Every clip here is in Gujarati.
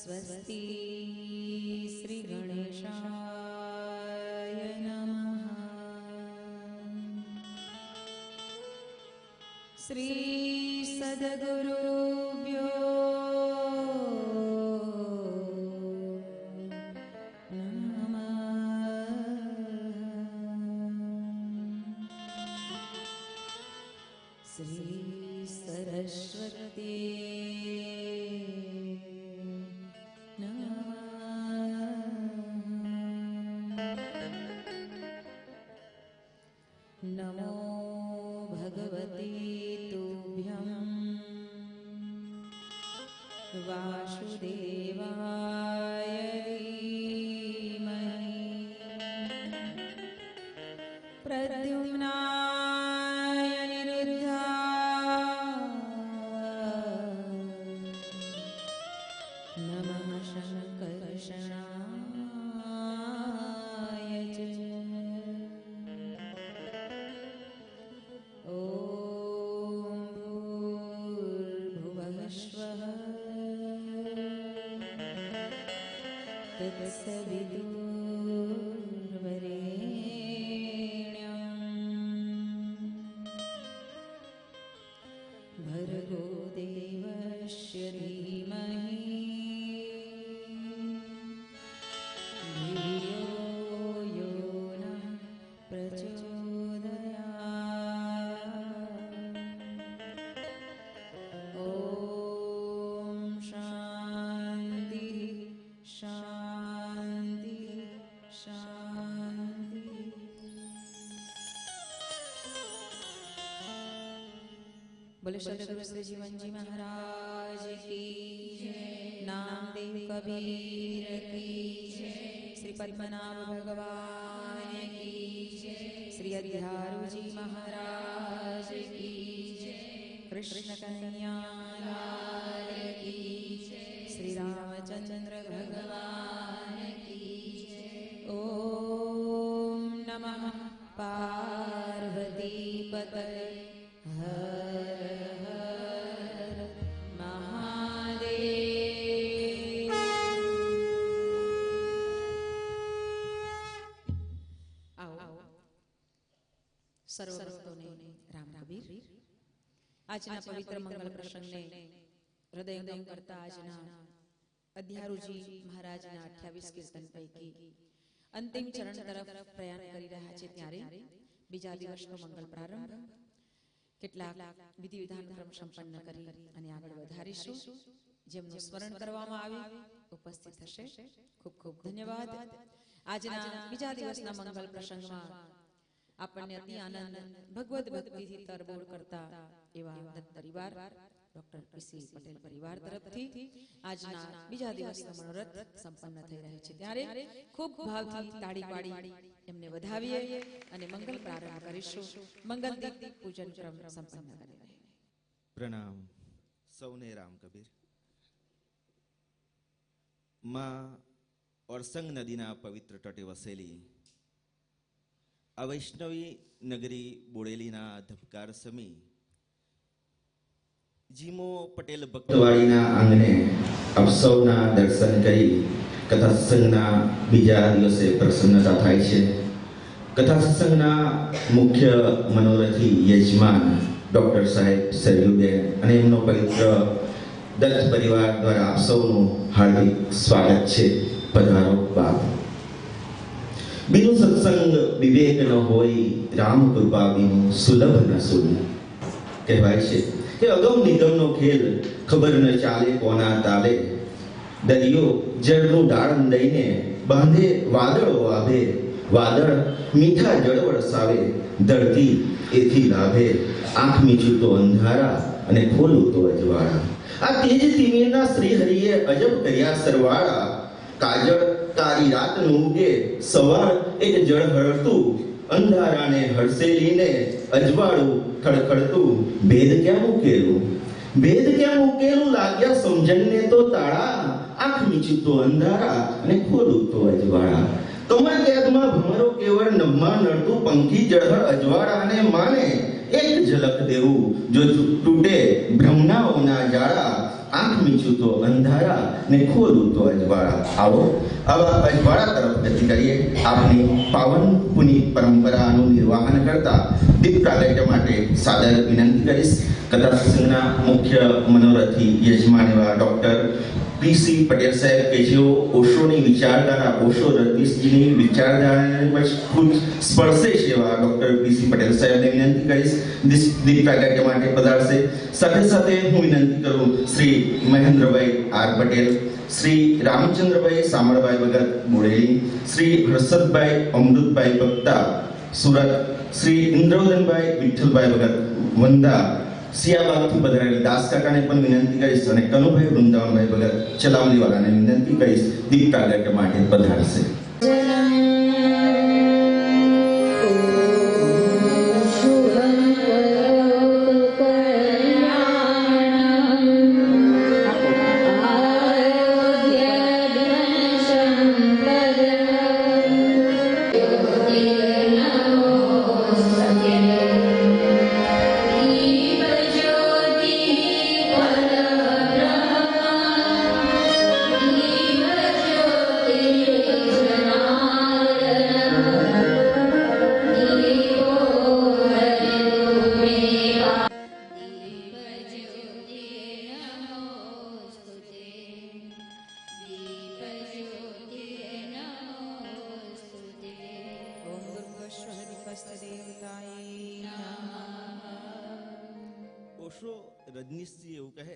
स्वस्ति श्री गणेशाय नमः। श्री सद्गुरुभ्यो श्री सरस्वती नमो भगवते तुभ्यं वासुदेवाय धीमहि प्रद्युम्नाय नमः शङ्कर्षणाय च। ॐ भूर्भुवः स्वः तत्सवितुर्वरेण्यं भर्गो देवस्य धीमहि धियो यो नः प्रचोदयात्। ॐ शान्ति शान्ति शान्ति। बोले सद्गुरु श्री जीवन जी महाराज की जय। नामदेव कबीर की जय। श्री पद्मनाभ भगवान की जय। श्री अध्यारू जी महाराज की जय। कृष्ण कन्हैया लाल की जय। श्री रामचंद्र भगवान की जय। ओम नमः पार्वती पतये हर हर महादेव। आओ સર્વભક્તોને રામ કબીર। આજના પવિત્ર મંગલ પ્રસંગને હૃદયંગમ કરતા આજના અધ્યારુજી મહારાજના 28 કીર્તન પૈકી અંતિમ ચરણ તરફ પ્રયાણ કરી રહ્યા છે ત્યારે બીજા દિવસનો મંગલ પ્રારંભ કેટલાક વિધિ વિધાન ક્રમ સંપન્ન કરી અને આગળ વધારીશું। જેમનું સ્મરણ કરવામાં આવ્યું ઉપસ્થિત થશે ખૂબ ખૂબ ધન્યવાદ। આજના બીજા દિવસના મંગલ પ્રસંગમાં આપણને અતિ આનંદ ભગવદ ભક્તિથી તરબોળ કરતા એવા દત્ત પરિવાર ડોક્ટર પીસી પટેલ પરિવાર તરફથી આજના બીજા દિવસનો મનોરથ સંપન્ન થઈ રહ્યો છે ત્યારે ખૂબ ભાવથી તાળી પાડી એમને વધાવીએ અને મંગલ પ્રારંભ કરીશું। મંગલ દીપ પૂજન ક્રમ સંપન્ન કરીને પ્રણામ સૌને રામ કબીર। માં ઓરસંગ નદીના પવિત્ર તટે વસેલી આ વૈષ્ણવી નગરી બોડેલીના ધબકાર સમી જીમો પટેલ ભક્તવાડીના આંગણે આપ સૌના દર્શન કરી કથા સત્સંગના બીજા દિવસે પ્રસન્નતા થાય છે। કથા સત્સંગના મુખ્ય મનોરથી યજમાન ડોક્ટર સાહેબ સરયુબેન અને એમનો પવિત્ર દત્ત પરિવાર દ્વારા આપ સૌનું હાર્દિક સ્વાગત છે। પધારો બાપ। બીજું સત્સંગ વિવેક ન હોય રામ કૃપા બીનું સુલભ ન સુન કહેવાય છે કે અગમ નિગમનો ખેલ ખબર ન ચાલે કોના તાલે। દરિયો જળનું ડાળ દઈને બાંધે વાદળો આવે વાદળ મીઠા જળ વરસાવે ધરતી એથી લાભે આંખ મીચું તો અંધારા અને ખોલું તો અજવાળા। આ તેજ તિમિરના શ્રી હરિએ અજબ કર્યા સરવાળા। કાજળ તારી રાતનું ઉગે સવાર એક જળ હળતું અંધારાને હરસેલીને અજવાળું ખડખડતું ભેદ ક્યાં મૂકેલું ભેદ ક્યાં મૂકેલું લાગ્યા સમજણને તો તાળા। આંખ મીચું તો અંધારા અને ખોલું તો અજવાળા। કમર કેદમાં ભમરો કેવળ નભમાં નડતું પંખી જળહળ અજવાળાને માને। એક ઝલક દેવું જો તૂટે ભ્રમનાઓના જાળા આંખ મીચું તો અંધારા ને ખોલું તો અજવાળા. આવો આવા અજવાળા તરફ ગતિ કરીએ. આપની પાવન પુની પરંપરાનું નિર્વાહન કરતા દીપ પ્રાગટ્ય માટે સાદર વિનંતી કરીશ. કથા સત્સંગના મુખ્ય મનોરથી યજમાન એવા ડૉક્ટર પીસી પટેલ સાહેબ કે જેઓ ઓશોની વિચારધારા, ઓશો રજનીશજીની વિચારધારાને ખુદ સ્પર્શે છે એવા ડૉક્ટર પીસી પટેલ સાહેબને વિનંતી કરીશ દીપ પ્રાગટ્ય માટે પધારશે. સાથે સાથે હું વિનંતી કરું શ્રી મહેન્દ્રભાઈ આર પટેલ, શ્રી રામચંદ્રભાઈ સામળભાઈ ભગત બોડેલી, શ્રી હર્ષદભાઈ અમૃતભાઈ ભક્તા સુરત, શ્રી ઇન્દ્રવદનભાઈ વિઠ્ઠલભાઈ ભગત વંદા સિયાબાગથી પધારેલી દાસ કાકાને પણ વિનંતી કરીશ અને કનુભાઈ વૃંદાવનભાઈ ભગત ચલામલીવાળાને વિનંતી કરીશ દીપ પ્રાગટ્ય માટે પધારશે. ओशो रजनीश जी એવું કહે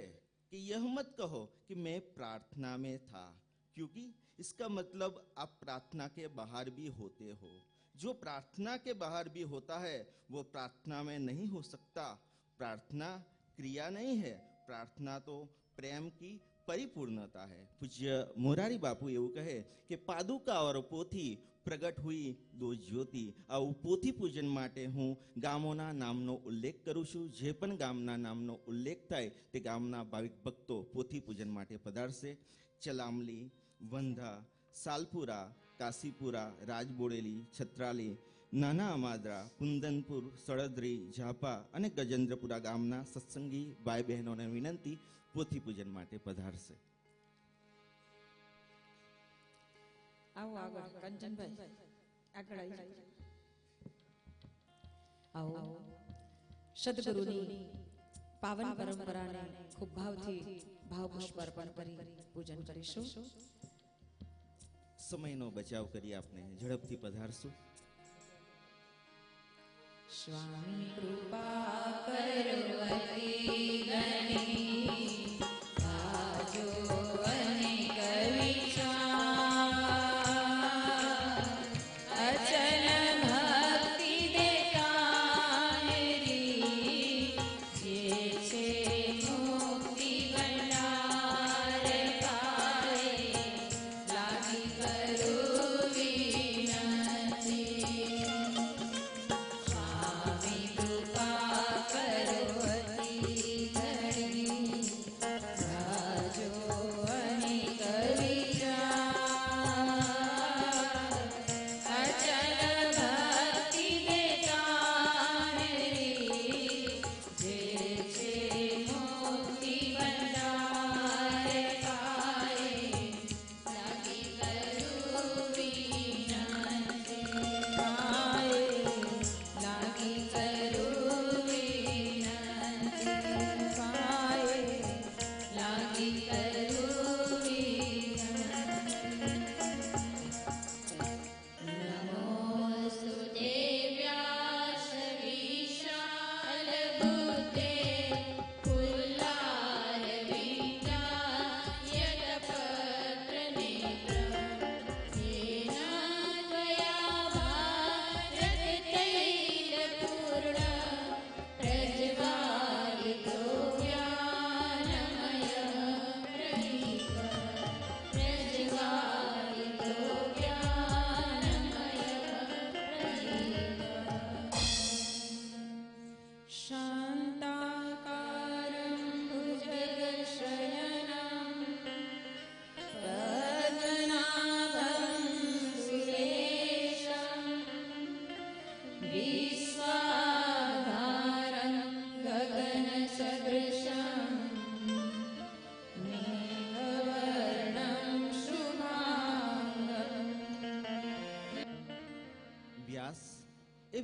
कि यह मत कहो कि मैं प्रार्थना में था, क्योंकि इसका मतलब आप प्रार्थना के बाहर भी होते हो. जो प्रार्थना के बाहर भी होता है वो प्रार्थना में नहीं हो सकता. प्रार्थना क्रिया नहीं है, प्रार्थना तो प्रेम की परिपूर्णता है. पूज्य मोरारी बापू એવું કહે કે પાદુકા और પોથી પ્રગટ હુઈ દો જ્યોતિ. આવું પોથી પૂજન માટે હું ગામોના નામનો ઉલ્લેખ કરું છું. જે પણ ગામના નામનો ઉલ્લેખ થાય તે ગામના ભાવિક ભક્તો પોથી પૂજન માટે પધારશે. ચલામલી, વંધા, સાલપુરા, કાશીપુરા, રાજબોડેલી, છત્રાલી, નાના અમાદરા, કુંદનપુર, સળદરી, ઝાપા અને ગજેન્દ્રપુરા ગામના સત્સંગી ભાઈ બહેનોને વિનંતી પોથી પૂજન માટે પધારશે. આવો આગળ કંચનભાઈ આગળ આવી આવો. સદગુરુની પાવન પરંપરાને ખૂબ ભાવથી ભાવપુષ્પ અર્પણ કરી પૂજન કરીશું. સમયનો બચાવ કરી આપને ઝડપથી પધારશું. સ્વામી કૃપા કરવતી ગણી ભાજો અને કવિચા કરો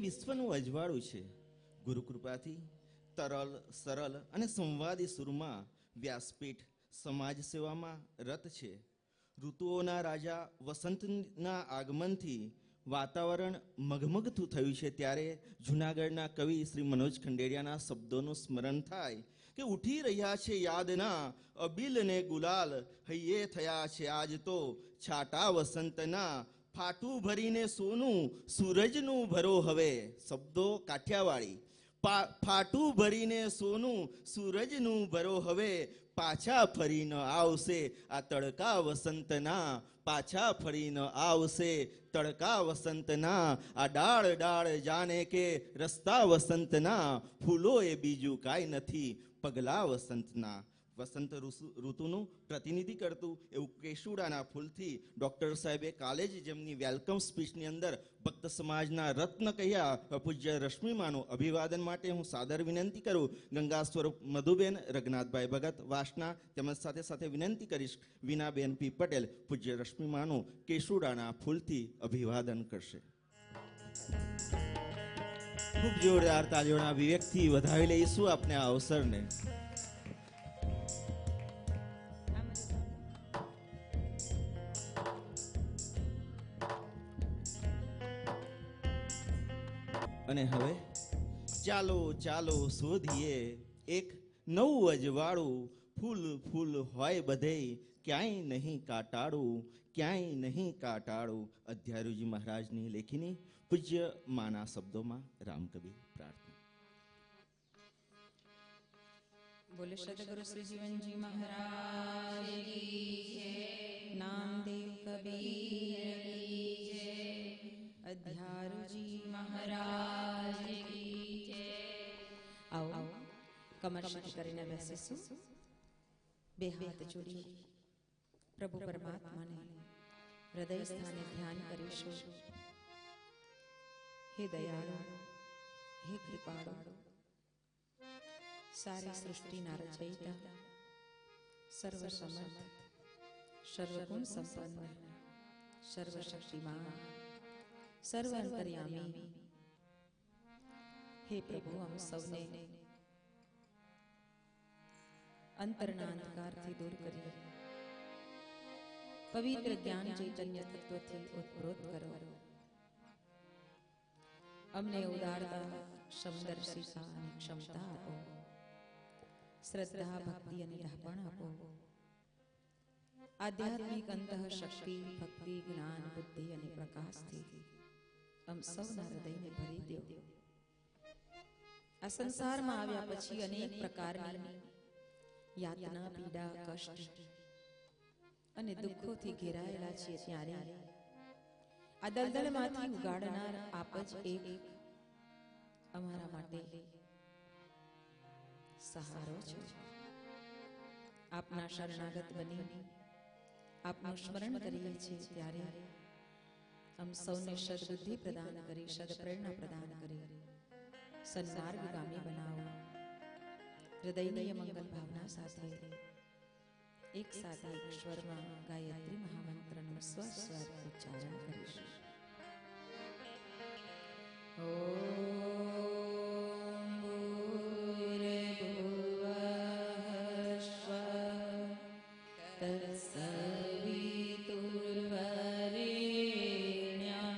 વિશ્વનું અજવાળું છે. ગુરુકૃપાથી તરલ સરળ અને સંવાદી સુરમાં વ્યાસપીઠ સમાજ સેવામાં રત છે. ઋતુઓના રાજા વસંતના આગમનથી વાતાવરણ મગમગતું થયું છે, ત્યારે જૂનાગઢના કવિ શ્રી મનોજ ખંડેરિયાના શબ્દોનું સ્મરણ થાય કે ઉઠી રહ્યા છે યાદના અબિલ ને ગુલાલ, હૈયે થયા છે આજ તો છાટા વસંતના, ફાટું ભરીને સોનું સૂરજનું ભરો હવે. શબ્દો કાઠિયાવાડી. ફાટું ભરીને સોનું સૂરજનું ભરો હવે, પાછા ફરીને આવશે આ તડકા વસંતના, પાછા ફરીને આવશે તડકા વસંતના. આ ડાળ ડાળ જાણે કે રસ્તા વસંતના, ફૂલો એ બીજું કાંઈ નથી પગલા વસંતના. વસંત ઋતુનું પ્રતિનિધિ કરતું એવું કેસુડાના ફૂલથી ડૉક્ટર સાહેબે કાલે જ જેમની વેલકમ સ્પીચની અંદર ભક્ત સમાજના રત્ન કહ્યા પૂજ્ય રશ્મિમાનું અભિવાદન માટે હું સાદર વિનંતી કરું. ગંગા સ્વરૂપ મધુબેન, રઘનાથભાઈ ભગત વાસના, તેમજ સાથે સાથે વિનંતી કરીશ વિનાબેન પી પટેલ પૂજ્ય રશ્મિમાનું કેસુડાના ફૂલથી અભિવાદન કરશે. ખૂબ જોરદાર તાળીઓના વિવેકથી વધાવી લઈશું આપને આ અવસરને. અને હવે ચાલો ચાલો શોધીએ એક નવું અજવાળું, ફૂલ ફૂલ હોય બધે, ક્યાંય નહીં કાટાળું, ક્યાંય નહીં કાટાળું. અધ્યારુજી મહારાજની લેખીની પૂજ્ય માના શબ્દોમાં રામકવિ પ્રાર્થના. બોલે સદગુરુ શ્રી જીવનજી મહારાજ કી જય. નામદેવ કબીર કી જય. અધ્યારુજી મહારાજ કી જય. આવો કમર શીખ કરીને બેસીશું. બે હાથ જોડી પ્રભુ પરમાત્માને હૃદય સ્થાને ધ્યાન કરીશું. હે દયાળુ, હે કૃપાળુ, સારી સૃષ્ટિના રચયિતા, સર્વ સમર્થ, સર્વગુણ સંપન્ન, સર્વશક્તિમાન, સર્વ અંતર્યામી, હે પ્રભુ, આમ સૌને અંતરના અંધકારથી દૂર કરી પવિત્ર જ્ઞાન ચૈતન્ય તત્વથી ઉદ્ભૂત કરો. અમને ઉદારતા, સમદર્શિતા અને ક્ષમતા આપો. શ્રદ્ધા, ભક્તિ અને ઢાપણ આપો. આધ્યાત્મિક અંતઃ શક્તિ, ભક્તિ, જ્ઞાન, બુદ્ધિ અને પ્રકાશથી આમ સૌના હૃદયને ભરી દો. આ સંસારમાં આવ્યા પછી અનેક પ્રકારની યાતના, પીડા, કષ્ટ અને દુઃખોથી ઘેરાયેલા છીએ, ત્યારે આ દલદલમાંથી ઉગાડનાર આપ જ એક અમારા માટે સહારો છો. આપના શરણાગત બની આપનું સ્મરણ કરીએ છીએ, ત્યારે આમ સૌને સદબુદ્ધિ પ્રદાન કરી, સદપ્રેરણા પ્રદાન કરી, સન્માર્ગગામી બનાવો. હૃદયની મંગલ ભાવના સાથે એક સાથે એક સ્વરમાં ગાયત્રી મહામંત્રનું સ્વર ઉચ્ચારણ કરીશું. ઓમ ભૂર્ભુવઃ સ્વઃ તત્સવિતુર્વરેણ્યં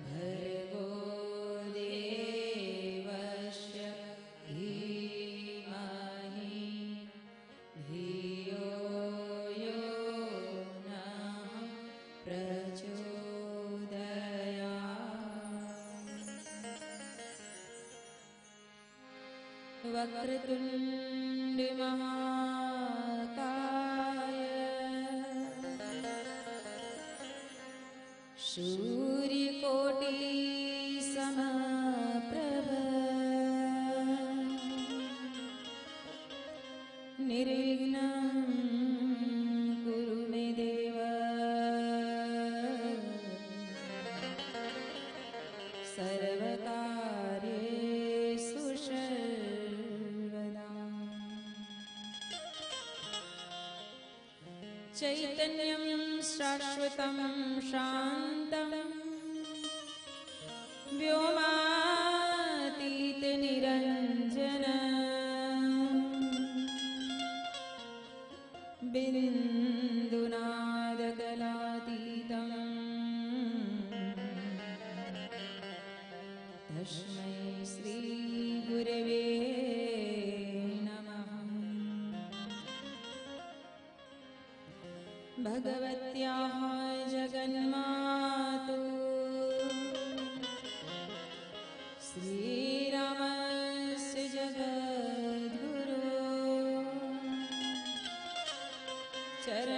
ભર્ગો દેવસ્ય ધીમહિ ધિયો યો નઃ પ્રચોદયાત્. વક્રતુંડ મહાકાય સૂર્યકોટિ સમપ્રભ નિર્વિઘ્नं કુરુ મે દેવ સર્વકાર્યેષુ સર્વદા. ચૈતન્યં શાશ્વतं શાન્तं व्योमातीत निरंजन बिन्दुनादकलातीतं तस्मै श्री गुरवे नमः। भगवत्याः जगन्मातु श्रीरामस्य जगद्गुरो चरणारविन्दे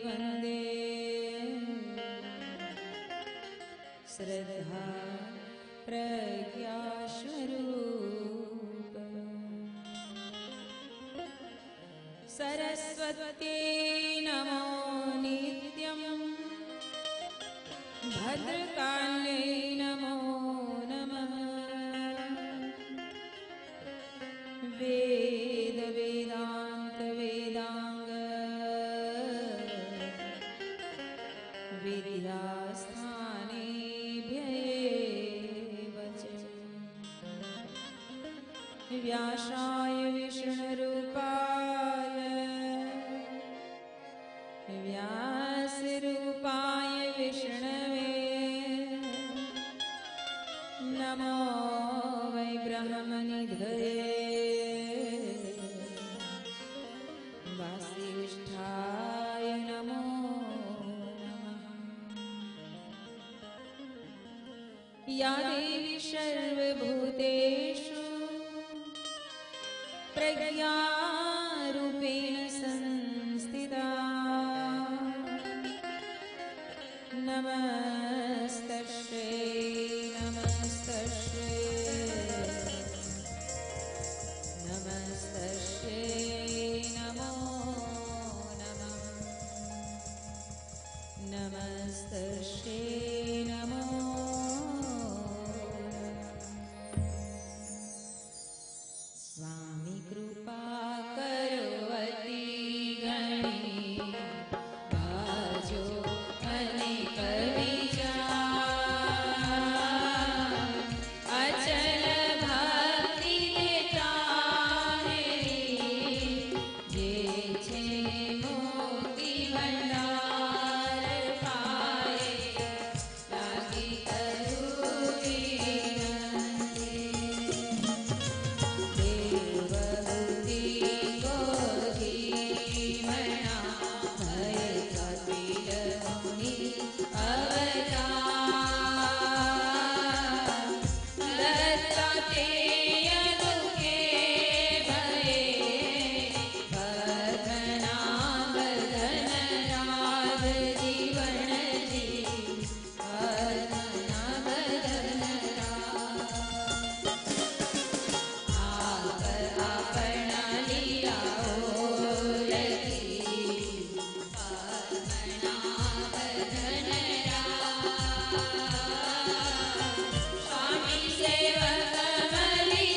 वन्दे श्रद्धा प्रज्ञास्वरूप सरस्वती नमो नित्यं भद्रकाले नमो नमः। वेद वेदांत वेदांग विद्यास्थानेभ्यः वच व्यासाय विष्णुरूपाय व्यासरूपाय विष्णवे नमो वै ब्रह्मनिधये वासिष्ठाय नमो नमः। या देवी सर्वभूतेषु प्रज्ञारूपेण संस्थिता नमस्तस्यै नमस्तस्यै नमस्तस्यै नमो नमः। नमस्तस्यै नमो स्वामी कृपा करोति घणी भाजो अनेक विचार अचल भक्ति देता मेरी जे छे मोती भंडार पाए लागी करूरी स्वामी सेवक मली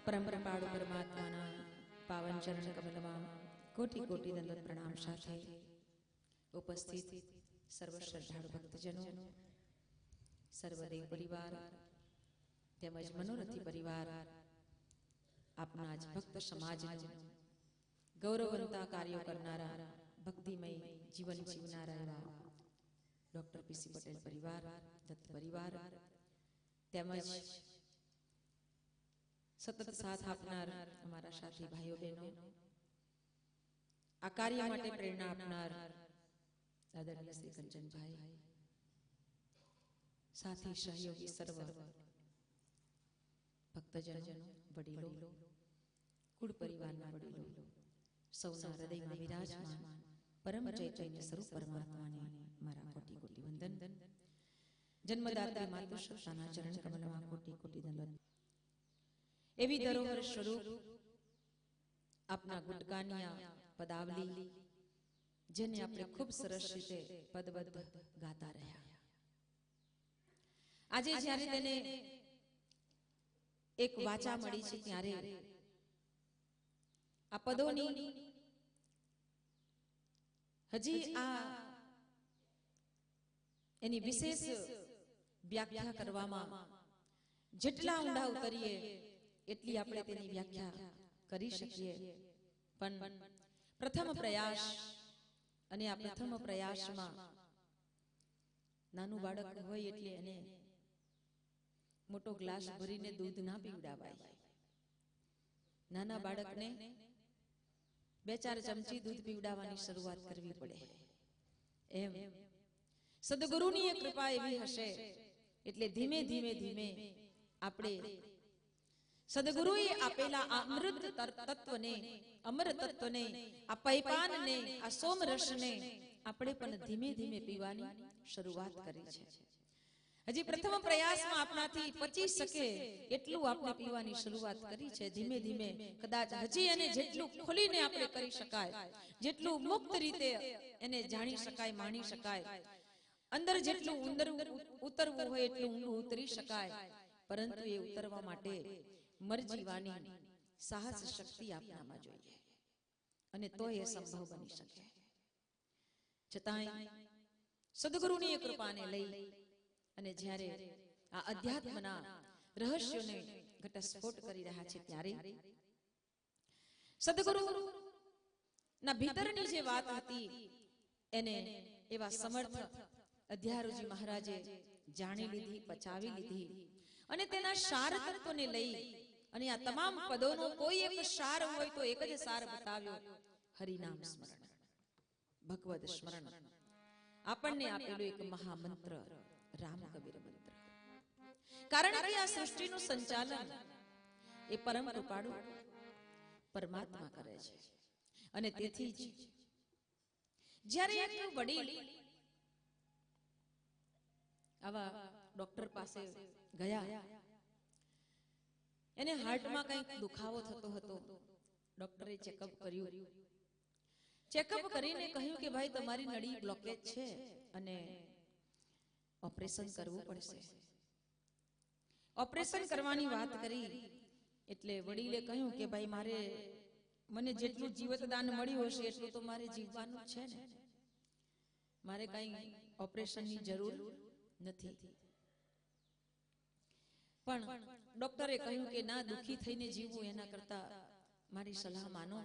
પરમ કૃપાળુ પરમાત્માના પાવન ચરણ કમલમાં કોટી કોટી દંડવત પ્રણામ સાથે ઉપસ્થિત સર્વ શ્રદ્ધાળુ ભક્તજનો, સર્વદેવ પરિવાર તેમજ મનોરથી પરિવાર, આપના જ ભક્ત સમાજનો ગૌરવવંતા કાર્યો કરનારા, ભક્તિમય જીવન જીવનારા એવા ડોક્ટર પીસી પટેલ પરિવાર, દત્ત પરિવાર તેમજ સતત સાથ આપનાર અમારા સાથી ભાઈઓ બહેનો, આ કાર્ય માટે પ્રેરણા આપનાર આદરણીય શ્રી કંચનભાઈ, સાથી સહયોગી સર્વ ભક્તજનો, વડીલો, કુળ પરિવારના વડીલો, સૌના હૃદયમાં વિરાજમાન પરમ ચૈતન્ય સ્વરૂપ પરમાત્માને મારા કોટી કોટી વંદન. જન્મદાત્રી માતૃશક્તિના ચરણ કમલમાં કોટી કોટી દંડવત. એવી ધરોહર સ્વરૂપ આપના ગુટકાની પદાવલી, જેને આપણે ખૂબ સરસ રીતે પદબદ્ધ ગાતા રહ્યા. આજે જ્યારે તેને એક વાચા મળી છે, ત્યારે આ પદોની હજી આ એની વિશેષ વ્યાખ્યા કરવામાં જેટલા ઊંડા ઉતરીએ એટલી આપણે તેની વ્યાખ્યા કરી શકીએ. પણ પ્રથમ પ્રયાસ, અને આ પ્રથમ પ્રયાસમાં નાનું બાળક હોય એટલે એને મોટો ગ્લાસ ભરીને દૂધ ના પીવડાવાય. નાના બાળકને 2-4 ચમચી દૂધ પીવડાવવાની શરૂઆત કરવી પડે. એમ સદગુરુની કૃપા એવી હશે એટલે ધીમે ધીમે ધીમે આપણે સદગુરુએ આપેલા આ અમૃત તત્વને, અમર તત્વને, આ પૈપાનને, આ સોમરસને આપણે પણ ધીમે ધીમે પીવાની શરૂઆત કરી છે. હજી પ્રથમ પ્રયાસમાં આપણાથી પચી શકે એટલું આપણે પીવાની શરૂઆત કરી છે. ધીમે ધીમે કદાચ હજી એને જેટલું ખોલીને આપણે કરી શકાય, જેટલું મુક્ત રીતે એને જાણી શકાય, માણી શકાય, અંદર જેટલું ઉતરવું હોય એટલું ઊંડું ઉતરી શકાય. પરંતુ એ ઉતરવા માટે મરજીવાની સાહસ શક્તિ આપનામાં જોઈએ, અને તો એ સંભવ બની શકે. છતાંય સદગુરુની કૃપાને લઈ અને જ્યારે આ અધ્યાત્મના રહસ્યોને ઘટસ્ફોટ કરી રહ્યા છે, ત્યારે સદગુરુ ના ભીતરની જે વાત હતી એને એવા સમર્થ અધ્યારુજી મહારાજે જાણી લીધી, પચાવી લીધી, અને તેના સાર તત્વને લઈ અને આ તમામ પદોનો કોઈ એક સાર હોય તો એક જ સાર બતાવ્યો: હરિનામ સ્મરણ, ભગવદ સ્મરણ. આપણને આપેલું એક મહામંત્ર, રામ કબીર મંત્ર. કારણ કે આ સૃષ્ટિનું સંચાલન એ પરમ કૃપાળુ પરમાત્મા કરે છે, અને તેથી જ જ્યારે એક વડીલ આવા ડોક્ટર પાસે ગયા, એને હાર્ટમાં કંઈક દુખાવો થતો હતો. ડોક્ટરે ચેકઅપ કર્યું, ચેકઅપ કરીને કહ્યું કે ભાઈ તમારી નળી બ્લોકેજ છે અને ઓપરેશન કરવું પડશે. ઓપરેશન કરવાની વાત કરી એટલે વડીલે કહ્યું કે ભાઈ મને જેટલું જીવતદાન મળ્યું હશે એટલું તો મારે જીવવાનું છે ને, મારે કઈ ઓપરેશનની જરૂર નથી. પણ ડોક્ટરે કહ્યું કે ના, દુખી થઈને જીવવું એના કરતા મારી સલાહ માનો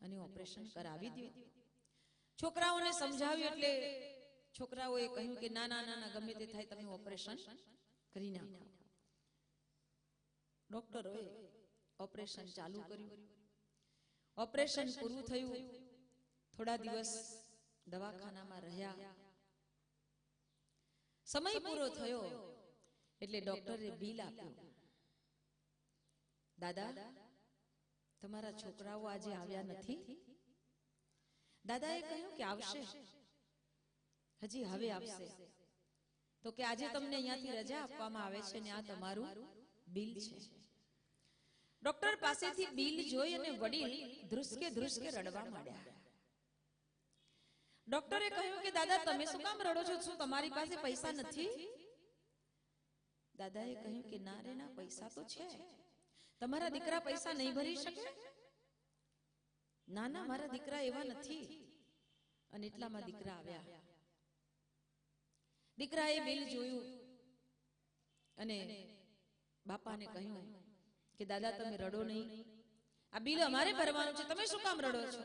અને ઓપરેશન કરાવી દો. છોકરાઓને સમજાવ્યું એટલે છોકરાઓએ કહ્યું કે ના ના ના, ગમે તે થાય તમે ઓપરેશન કરી નાખો. ડોક્ટરોએ ઓપરેશન ચાલુ કર્યું. ઓપરેશન પૂરું થયું, થોડા દિવસ દવાખાનામાં રહ્યા. સમય પૂરો થયો એટલે ડોક્ટરે બિલ આપ્યું. દાદા, તમારા છોકરાઓ આજે આવ્યા નથી? દાદાએ કહ્યું કે આવશે, હજી હવે આવશે. તો કે આજે તમને અહીંયાથી રજા આપવામાં આવે છે ને આ તમારું બિલ છે. ડોક્ટર પાસેથી બિલ જોઈ અને વડીલ ધ્રુસકે ધ્રુસકે રડવા માંડ્યા. ડોક્ટરે કહ્યું કે દાદા, તમે શું કામ રડો છો? શું તમારી પાસે પૈસા નથી? દાદાએ કહ્યું કે ના રે ના, પૈસા તો છે. તમારા દીકરા પૈસા નહીં ભરી શકે? ના ના, મારા દીકરા એવા નથી. અને એટલામાં દીકરા આવ્યા. દીકરાએ બિલ જોયું અને બાપાને કહ્યું કે દાદા તમે રડો નહીં, આ બિલ અમારે ભરવાનું છે, તમે શું કામ રડો છો?